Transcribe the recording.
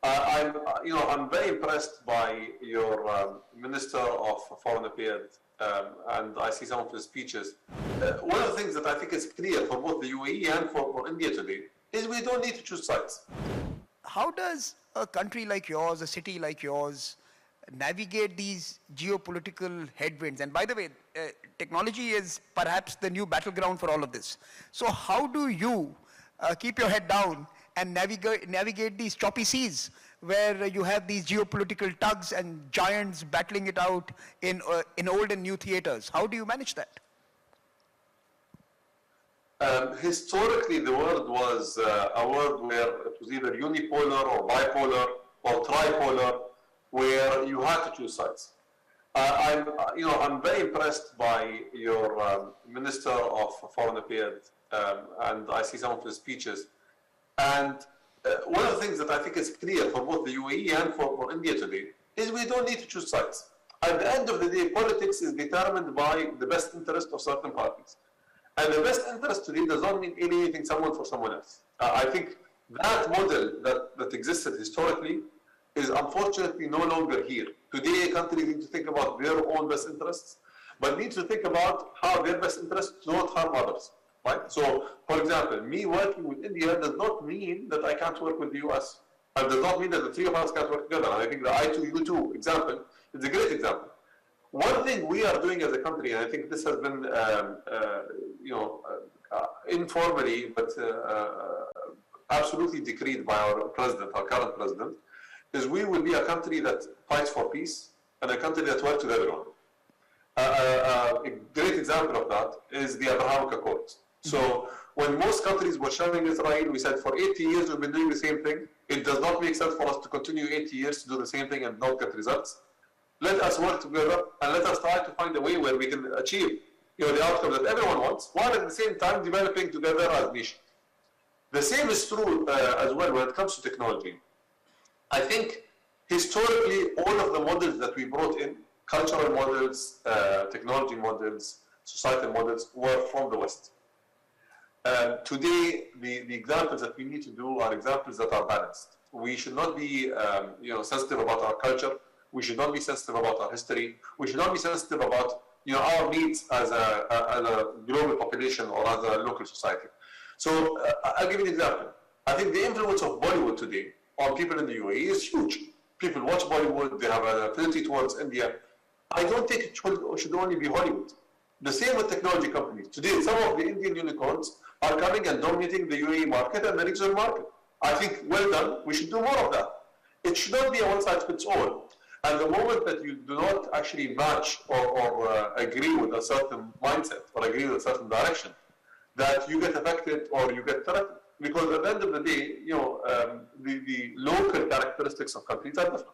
I'm very impressed by your Minister of Foreign Affairs, and I see some of his speeches. One of the things that I think is clear for both the UAE and for India today is we don't need to choose sides. How does a country like yours, a city like yours, navigate these geopolitical headwinds? And by the way, technology is perhaps the new battleground for all of this. So how do you keep your head down and navigate these choppy seas where you have these geopolitical tugs and giants battling it out in old and new theaters? How do you manage that? Historically, the world was a world where it was either unipolar or bipolar or tripolar, where you had to choose sides. I'm very impressed by your Minister of Foreign Affairs, and I see some of his speeches. And one of the things that I think is clear for both the UAE and for India today is we don't need to choose sides. At the end of the day, politics is determined by the best interest of certain parties. And the best interest today does not mean alienating someone for someone else. I think that model that existed historically is unfortunately no longer here. Today, countries need to think about their own best interests, but need to think about how their best interests do not harm others. Right? So, for example, me working with India does not mean that I can't work with the US. And does not mean that the three of us can't work together. And I think the I2U2 example is a great example. One thing we are doing as a country, and I think this has been, informally, but absolutely decreed by our president, our current president, is we will be a country that fights for peace and a country that works with everyone. A great example of that is the Abrahamic Accords. So when most countries were shelling Israel, we said for 80 years we've been doing the same thing. It does not make sense for us to continue 80 years to do the same thing and not get results. Let us work together and let us try to find a way where we can achieve the outcome that everyone wants, while at the same time developing together as nations. The same is true as well when it comes to technology. I think historically all of the models that we brought in, cultural models, technology models, societal models, were from the West. Today, the examples that we need to do are examples that are balanced. We should not be sensitive about our culture. We should not be sensitive about our history. We should not be sensitive about our needs as a global population or as a local society. So I'll give you an example. I think the influence of Bollywood today on people in the UAE is huge. People watch Bollywood, they have an affinity towards India. I don't think it should only be Hollywood. The same with technology companies. Today, some of the Indian unicorns are coming and dominating the UAE market and the regional market. I think, well done, we should do more of that. It should not be a one-size-fits-all. And the moment that you do not actually match or agree with a certain mindset or agree with a certain direction, that you get affected or you get threatened. Because at the end of the day, the local characteristics of countries are different.